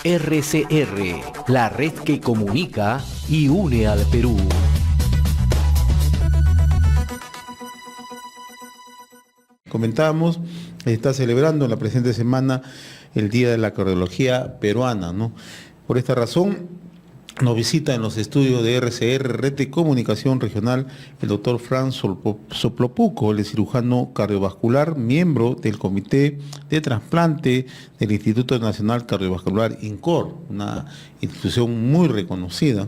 RCR, la red que comunica y une al Perú. Comentábamos, está celebrando en la presente semana el Día de la Cardiología Peruana, ¿no? Por esta razón, nos visita en los estudios de RCR, Red de Comunicación Regional, el doctor Franz Soplopuco, el cirujano cardiovascular, miembro del Comité de Trasplante del Instituto Nacional Cardiovascular, INCOR, una institución muy reconocida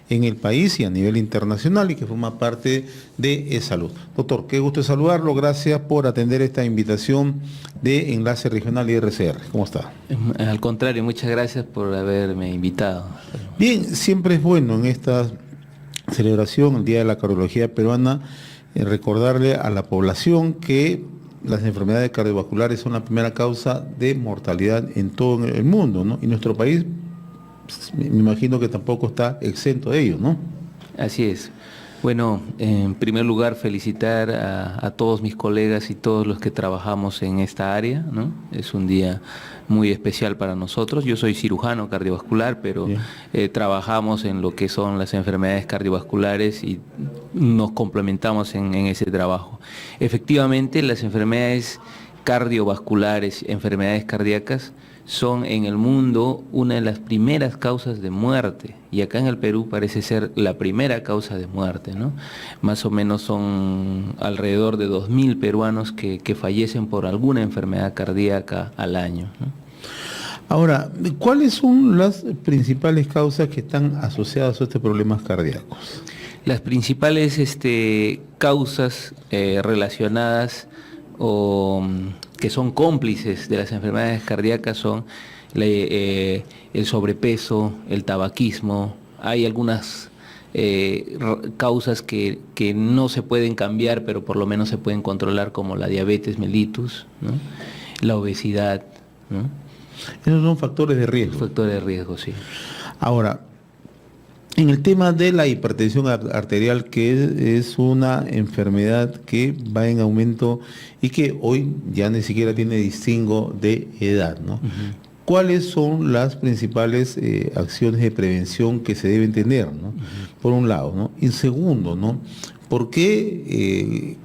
en el país y a nivel internacional y que forma parte de E-Salud. Doctor, qué gusto saludarlo, gracias por atender esta invitación de Enlace Regional y RCR. ¿Cómo está? Al contrario, muchas gracias por haberme invitado. Bien, siempre es bueno en esta celebración, el Día de la Cardiología Peruana, recordarle a la población que las enfermedades cardiovasculares son la primera causa de mortalidad en todo el mundo, ¿no? Y nuestro país, me imagino que tampoco está exento de ello, ¿no? Así es. Bueno, en primer lugar felicitar a todos mis colegas y todos los que trabajamos en esta área, ¿no? Es un día muy especial para nosotros. Yo soy cirujano cardiovascular, pero trabajamos en lo que son las enfermedades cardiovasculares y nos complementamos en ese trabajo. Efectivamente, las enfermedades cardiovasculares, enfermedades cardíacas, son en el mundo una de las primeras causas de muerte, y acá en el Perú parece ser la primera causa de muerte, ¿no? Más o menos son alrededor de 2.000 peruanos que fallecen por alguna enfermedad cardíaca al año, ¿no? Ahora, ¿cuáles son las principales causas que están asociadas a estos problemas cardíacos? Las principales causas relacionadas o que son cómplices de las enfermedades cardíacas son el sobrepeso, el tabaquismo. Hay algunas causas que no se pueden cambiar, pero por lo menos se pueden controlar, como la diabetes mellitus, ¿no? La obesidad, ¿no? Esos son factores de riesgo. Factores de riesgo, sí. Ahora, en el tema de la hipertensión arterial, que es una enfermedad que va en aumento y que hoy ya ni siquiera tiene distingo de edad, ¿no? ¿Cuáles son las principales acciones de prevención que se deben tener, ¿no? Por un lado, ¿no? Y segundo, ¿no? ¿Por qué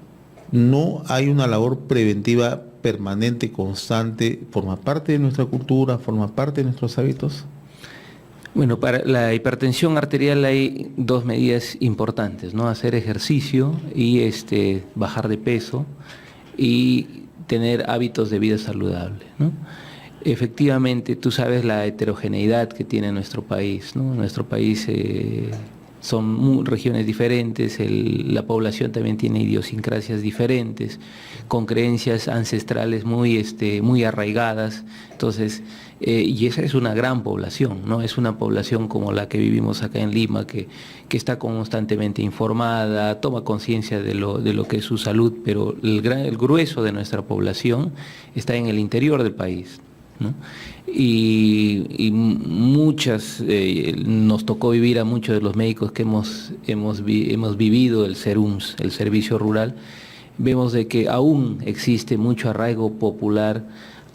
no hay una labor preventiva permanente, constante? ¿Forma parte de nuestra cultura? ¿Forma parte de nuestros hábitos? Bueno, para la hipertensión arterial hay dos medidas importantes, ¿no? Hacer ejercicio y bajar de peso y tener hábitos de vida saludable, ¿no? Efectivamente, tú sabes la heterogeneidad que tiene nuestro país, ¿no? Nuestro país son regiones diferentes, la población también tiene idiosincrasias diferentes, con creencias ancestrales muy arraigadas. Entonces, y esa es una gran población, ¿no? Es una población como la que vivimos acá en Lima, que está constantemente informada, toma conciencia de lo que es su salud, pero el grueso de nuestra población está en el interior del país, ¿no? Y muchas, nos tocó vivir a muchos de los médicos que hemos vivido el SERUMS, el servicio rural. Vemos de que aún existe mucho arraigo popular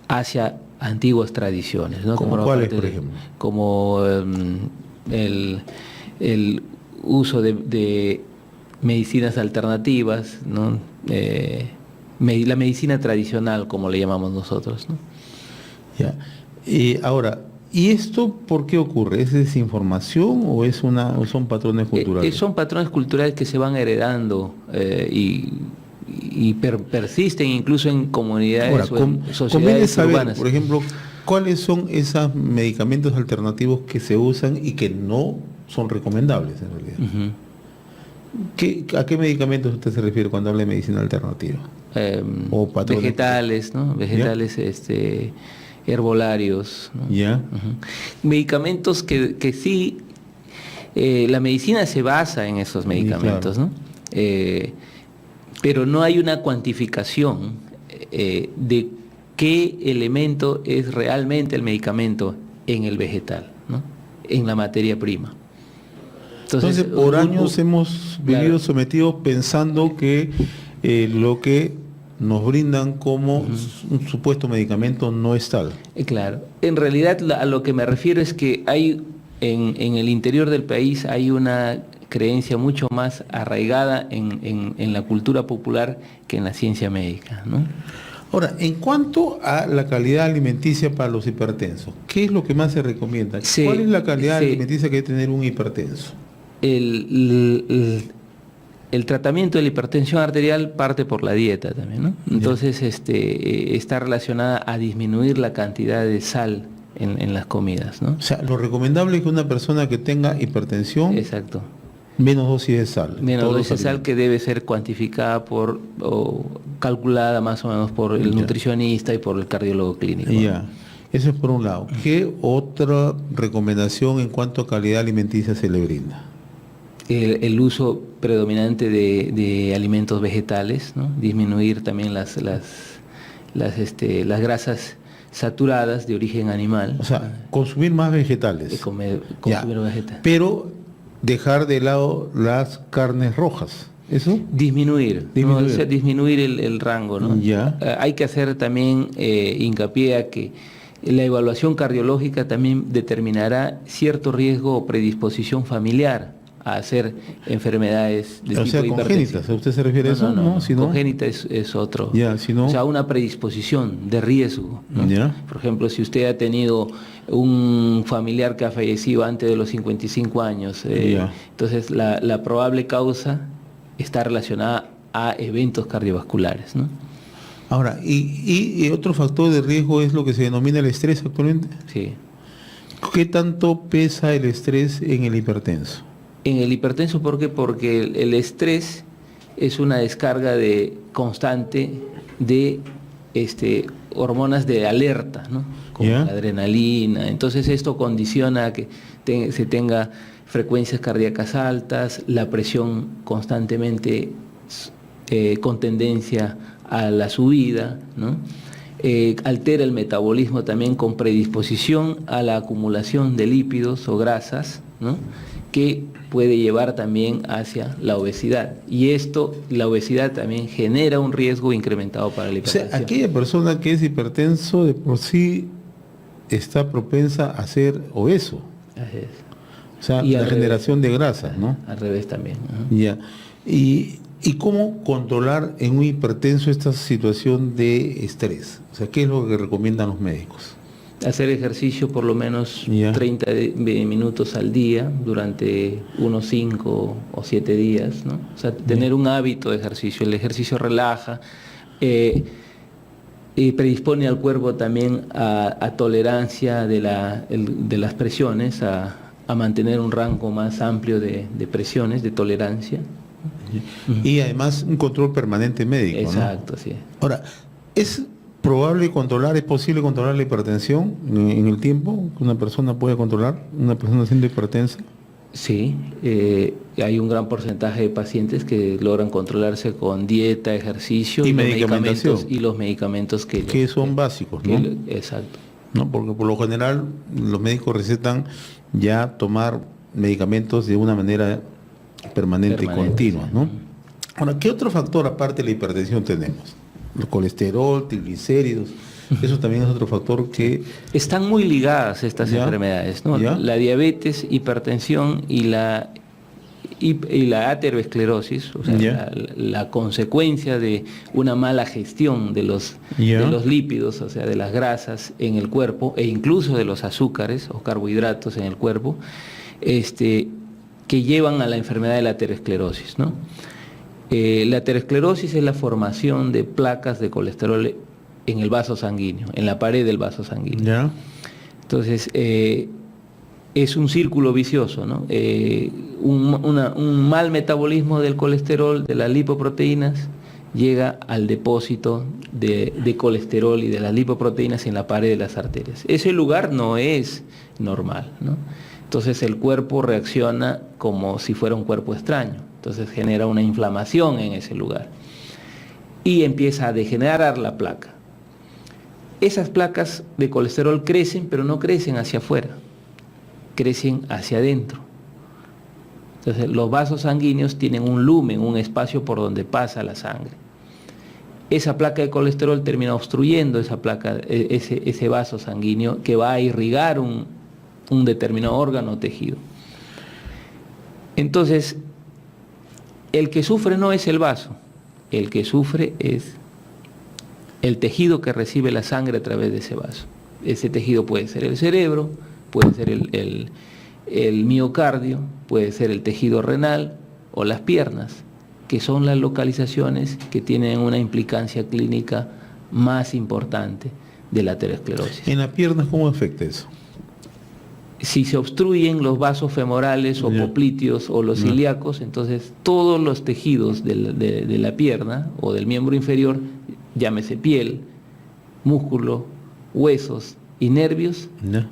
hacia antiguas tradiciones, ¿no? ¿Como cuáles, por ejemplo? Como el uso de medicinas alternativas, ¿no? La medicina tradicional, como le llamamos nosotros, ¿no? Ya. Ahora, ¿y esto por qué ocurre? ¿Es desinformación o son patrones culturales? Son patrones culturales que se van heredando y persisten incluso en comunidades o en sociedades urbanas. Por ejemplo, ¿cuáles son esos medicamentos alternativos que se usan y que no son recomendables en realidad? ¿A qué medicamentos usted se refiere cuando habla de medicina alternativa? Vegetales, ¿no? Vegetales, herbolarios, ¿no? ¿Ya? Medicamentos que sí, la medicina se basa en esos medicamentos, claro, ¿no? Pero no hay una cuantificación de qué elemento es realmente el medicamento en el vegetal, ¿no? En la materia prima. Entonces por años hemos vivido, claro, sometidos pensando que lo que nos brindan como un supuesto medicamento no es tal. Claro, en realidad a lo que me refiero es que hay en el interior del país hay una creencia mucho más arraigada en la cultura popular que en la ciencia médica, ¿no? Ahora, en cuanto a la calidad alimenticia para los hipertensos, ¿qué es lo que más se recomienda? ¿Cuál es la calidad alimenticia que debe tener un hipertenso? El tratamiento de la hipertensión arterial parte por la dieta también, ¿no? Entonces está relacionada a disminuir la cantidad de sal en las comidas, ¿no? O sea, lo recomendable es que una persona que tenga hipertensión, exacto, menos dosis de sal. menos dosis de sal, que debe ser cuantificada o calculada más o menos por el nutricionista y por el cardiólogo clínico, ¿no? Ya, eso es por un lado. ¿Qué otra recomendación en cuanto a calidad alimenticia se le brinda? El uso predominante de alimentos vegetales, ¿no? Disminuir también las grasas saturadas de origen animal. O sea, consumir más vegetales. Consumir vegetales. Pero dejar de lado las carnes rojas. ¿Eso? Disminuir. ¿No? O sea, disminuir el rango, ¿no? Ya. Hay que hacer también hincapié a que la evaluación cardiológica también determinará cierto riesgo o predisposición familiar a hacer enfermedades de tipo hipertensivo. Congénitas, ¿a usted se refiere a eso? No, Si no, congénita es otro. Ya, si no, o sea, una predisposición de riesgo, ¿no? Ya. Por ejemplo, si usted ha tenido un familiar que ha fallecido antes de los 55 años, entonces la probable causa está relacionada a eventos cardiovasculares, ¿no? Ahora, y otro factor de riesgo es lo que se denomina el estrés actualmente. Sí. ¿Qué tanto pesa el estrés en el hipertenso? En el hipertenso, ¿por qué? Porque el estrés es una descarga constante de hormonas de alerta, ¿no? Como la adrenalina. Entonces esto condiciona a que se tenga frecuencias cardíacas altas, la presión constantemente con tendencia a la subida, ¿no? Altera el metabolismo también con predisposición a la acumulación de lípidos o grasas, ¿no? Que puede llevar también hacia la obesidad. Y la obesidad también genera un riesgo incrementado para la hipertensión. O sea, aquella persona que es hipertenso de por sí está propensa a ser obeso. Así es. O sea, la generación de grasas, ¿no? Al revés también. Ya. ¿Y cómo controlar en un hipertenso esta situación de estrés? O sea, ¿qué es lo que recomiendan los médicos? Hacer ejercicio por lo menos 30 minutos al día durante unos 5 o 7 días, ¿no? O sea, tener un hábito de ejercicio. El ejercicio relaja, y predispone al cuerpo también a tolerancia de las presiones, a mantener un rango más amplio de presiones, de tolerancia. Y además un control permanente médico, ¿no? Exacto, sí. Ahora, ¿es posible controlar la hipertensión en el tiempo? ¿Que una persona puede controlar, una persona siendo hipertensa? Sí, hay un gran porcentaje de pacientes que logran controlarse con dieta, ejercicio y los medicamentos que son básicos, ¿no? Exacto. ¿No? Porque por lo general los médicos recetan ya tomar medicamentos de una manera permanente y continua, ¿no? Ahora, ¿qué otro factor aparte de la hipertensión tenemos? El colesterol, triglicéridos, eso también es otro factor que... Están muy ligadas estas enfermedades, ¿no? La diabetes, hipertensión y la aterosclerosis, o sea, la consecuencia de una mala gestión de los lípidos, o sea, de las grasas en el cuerpo e incluso de los azúcares o carbohidratos en el cuerpo, que llevan a la enfermedad de la aterosclerosis, ¿no? La aterosclerosis es la formación de placas de colesterol en el vaso sanguíneo, en la pared del vaso sanguíneo. Entonces, es un círculo vicioso, ¿no? Un mal metabolismo del colesterol, de las lipoproteínas, llega al depósito de colesterol y de las lipoproteínas en la pared de las arterias. Ese lugar no es normal, ¿no? Entonces el cuerpo reacciona como si fuera un cuerpo extraño. Entonces genera una inflamación en ese lugar y empieza a degenerar la placa. Esas placas de colesterol crecen, pero no crecen hacia afuera, crecen hacia adentro. Entonces los vasos sanguíneos tienen un lumen, un espacio por donde pasa la sangre. esa placa de colesterol termina obstruyendo esa placa, ese vaso sanguíneo que va a irrigar un determinado órgano o tejido. Entonces, el que sufre no es el vaso, el que sufre es el tejido que recibe la sangre a través de ese vaso. Ese tejido puede ser el cerebro, puede ser el miocardio, puede ser el tejido renal o las piernas, que son las localizaciones que tienen una implicancia clínica más importante de la aterosclerosis. ¿En las piernas cómo afecta eso? Si se obstruyen los vasos femorales o popliteos o los ilíacos, entonces todos los tejidos de la pierna o del miembro inferior, llámese piel, músculo, huesos y nervios,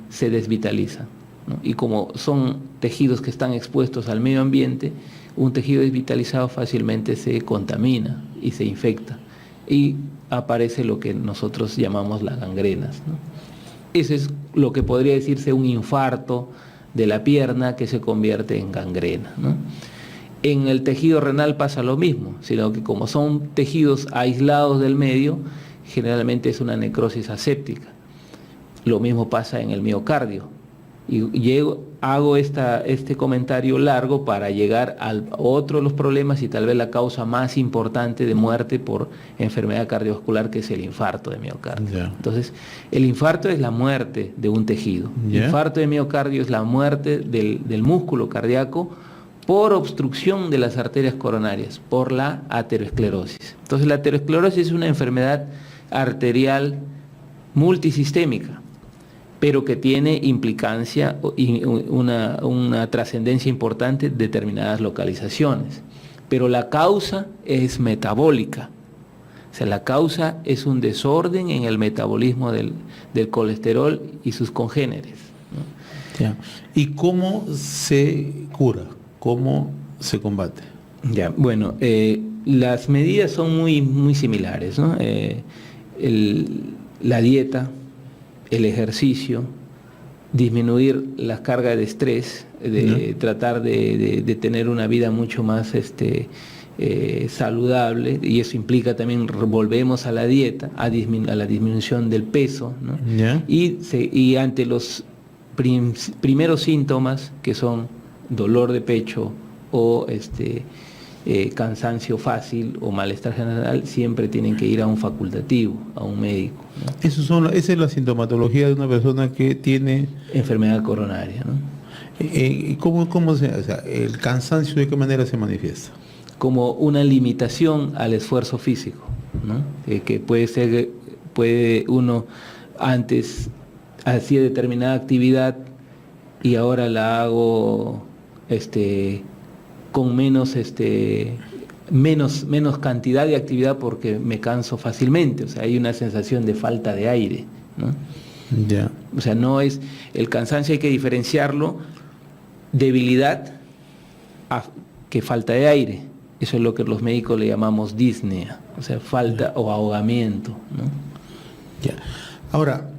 se desvitalizan, ¿no? Y como son tejidos que están expuestos al medio ambiente, un tejido desvitalizado fácilmente se contamina y se infecta y aparece lo que nosotros llamamos las gangrenas, ¿no? Eso es lo que podría decirse un infarto de la pierna que se convierte en gangrena, ¿no? En el tejido renal pasa lo mismo, sino que como son tejidos aislados del medio, generalmente es una necrosis aséptica. Lo mismo pasa en el miocardio. Y hago este comentario largo para llegar al otro de los problemas y tal vez la causa más importante de muerte por enfermedad cardiovascular, que es el infarto de miocardio. Entonces, el infarto es la muerte de un tejido. El infarto de miocardio es la muerte del músculo cardíaco por obstrucción de las arterias coronarias, por la aterosclerosis. Entonces, la aterosclerosis es una enfermedad arterial multisistémica, pero que tiene implicancia y una trascendencia importante en determinadas localizaciones. Pero la causa es metabólica. O sea, la causa es un desorden en el metabolismo del colesterol y sus congéneres, ¿no? ¿Y cómo se cura? ¿Cómo se combate? Bueno, las medidas son muy similares, ¿no? La dieta, el ejercicio, disminuir las cargas de estrés, tratar de tener una vida mucho más saludable, y eso implica también, volvemos a la dieta, a la disminución del peso, ¿no? Y ante los primeros síntomas, que son dolor de pecho o cansancio fácil o malestar general, siempre tienen que ir a un facultativo, a un médico, ¿no? Esa es la sintomatología de una persona que tiene enfermedad coronaria, ¿no? ¿Cómo el cansancio de qué manera se manifiesta? Como una limitación al esfuerzo físico, ¿no? Que puede uno antes hacía determinada actividad y ahora la hago con menos cantidad de actividad porque me canso fácilmente. O sea, hay una sensación de falta de aire, ¿no? O sea, no es el cansancio, hay que diferenciarlo, debilidad que falta de aire. Eso es lo que los médicos le llamamos disnea, o sea, falta o ahogamiento, ¿no? Ahora,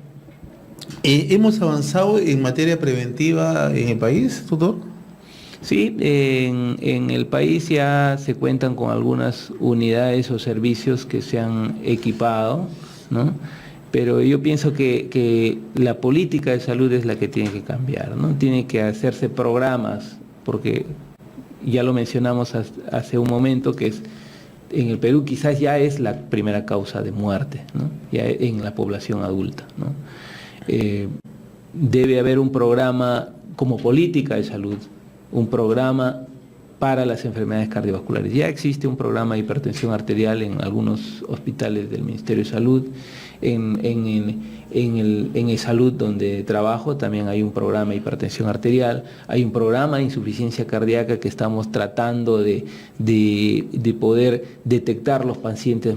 ¿hemos avanzado en materia preventiva en el país, doctor? Sí, en el país ya se cuentan con algunas unidades o servicios que se han equipado, ¿no? Pero yo pienso que la política de salud es la que tiene que cambiar, ¿no? Tiene que hacerse programas, porque ya lo mencionamos hace un momento, que en el Perú quizás ya es la primera causa de muerte, ¿no? Ya en la población adulta, ¿no? Debe haber un programa como política de salud, un programa para las enfermedades cardiovasculares. Ya existe un programa de hipertensión arterial en algunos hospitales del Ministerio de Salud. En el salud donde trabajo también hay un programa de hipertensión arterial, hay un programa de insuficiencia cardíaca que estamos tratando de poder detectar los pacientes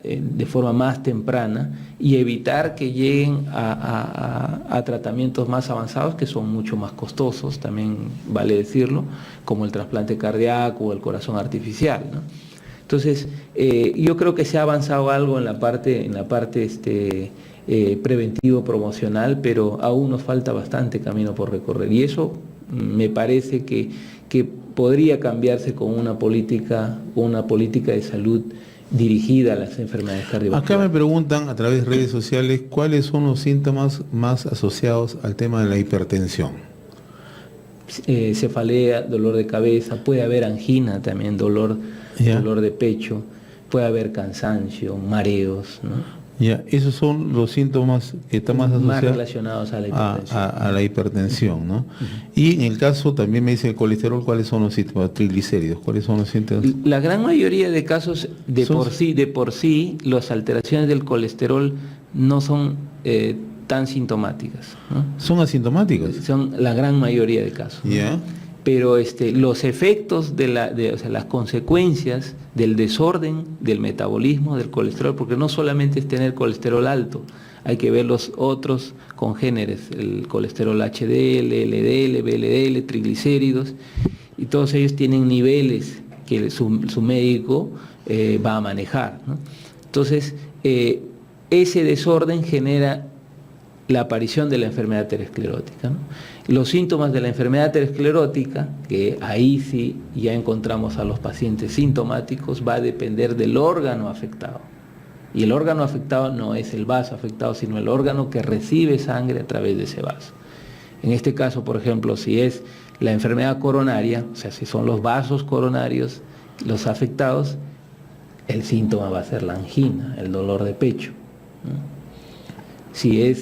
de forma más temprana y evitar que lleguen a tratamientos más avanzados, que son mucho más costosos, también vale decirlo, como el trasplante cardíaco o el corazón artificial, ¿no? Entonces, yo creo que se ha avanzado algo en la parte preventivo promocional, pero aún nos falta bastante camino por recorrer, y eso me parece que podría cambiarse con una política de salud dirigida a las enfermedades cardiovasculares. Acá me preguntan a través de redes sociales cuáles son los síntomas más asociados al tema de la hipertensión. Cefalea, dolor de cabeza, puede haber angina también, dolor de pecho, puede haber cansancio, mareos, ¿no? Ya, esos son los síntomas que están más asociados relacionados a la hipertensión. A la hipertensión, ¿no? Y en el caso, también me dice el colesterol, ¿cuáles son los síntomas? Triglicéridos, ¿cuáles son los síntomas? La gran mayoría de casos, de por sí, las alteraciones del colesterol no son tan sintomáticas, ¿no? ¿Son asintomáticos? Son la gran mayoría de casos, ¿no? Ya. Pero los efectos o sea, las consecuencias del desorden del metabolismo del colesterol, porque no solamente es tener colesterol alto, hay que ver los otros congéneres, el colesterol HDL, LDL, VLDL, triglicéridos, y todos ellos tienen niveles que su médico va a manejar, ¿no? Entonces, ese desorden genera la aparición de la enfermedad aterosclerótica, ¿no? Los síntomas de la enfermedad aterosclerótica, que ahí sí ya encontramos a los pacientes sintomáticos, va a depender del órgano afectado. Y el órgano afectado no es el vaso afectado, sino el órgano que recibe sangre a través de ese vaso. En este caso, por ejemplo, si es la enfermedad coronaria, o sea, si son los vasos coronarios los afectados, el síntoma va a ser la angina, el dolor de pecho, ¿no? Si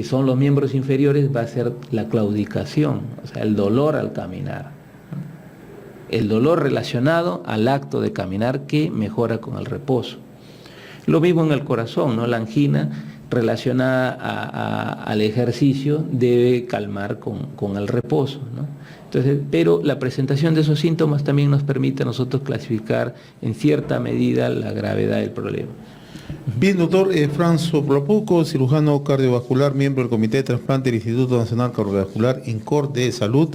son los miembros inferiores, va a ser la claudicación, o sea, el dolor al caminar, ¿no? El dolor relacionado al acto de caminar que mejora con el reposo. Lo mismo en el corazón, ¿no? La angina relacionada al ejercicio debe calmar con el reposo, ¿no? Entonces, pero la presentación de esos síntomas también nos permite a nosotros clasificar en cierta medida la gravedad del problema. Bien, doctor Franzo Propuco, cirujano cardiovascular, miembro del Comité de Trasplante del Instituto Nacional Cardiovascular INCOR de Salud.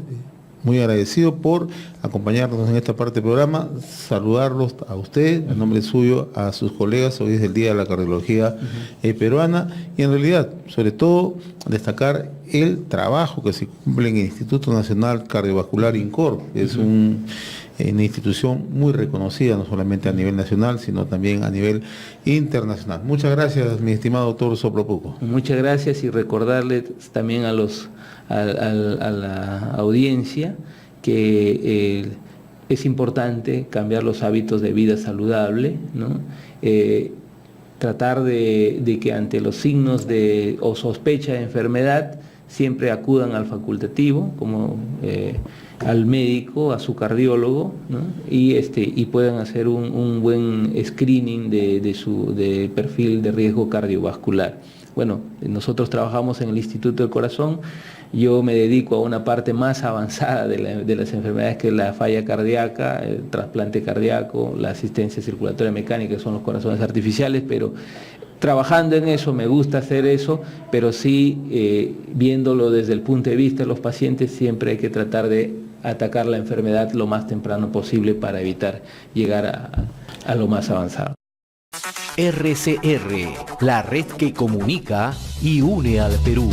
Muy agradecido por acompañarnos en esta parte del programa, saludarlos a usted, en nombre suyo, a sus colegas. Hoy es el Día de la Cardiología Peruana, y en realidad, sobre todo, destacar el trabajo que se cumple en el Instituto Nacional Cardiovascular INCOR, que es una institución muy reconocida, no solamente a nivel nacional, sino también a nivel internacional. Muchas gracias, mi estimado doctor Sopropuco. Muchas gracias, y recordarles también a la audiencia que es importante cambiar los hábitos de vida saludable, ¿no? Tratar de que ante los signos o sospecha de enfermedad siempre acudan al facultativo, como al médico, a su cardiólogo, ¿no? Y puedan hacer un buen screening de perfil de riesgo cardiovascular. Bueno, nosotros trabajamos en el Instituto del Corazón. Yo me dedico a una parte más avanzada de las enfermedades, que es la falla cardíaca, el trasplante cardíaco, la asistencia circulatoria mecánica, que son los corazones artificiales, pero trabajando en eso, me gusta hacer eso, pero sí viéndolo desde el punto de vista de los pacientes, siempre hay que tratar de atacar la enfermedad lo más temprano posible para evitar llegar a lo más avanzado. RCR, la red que comunica y une al Perú.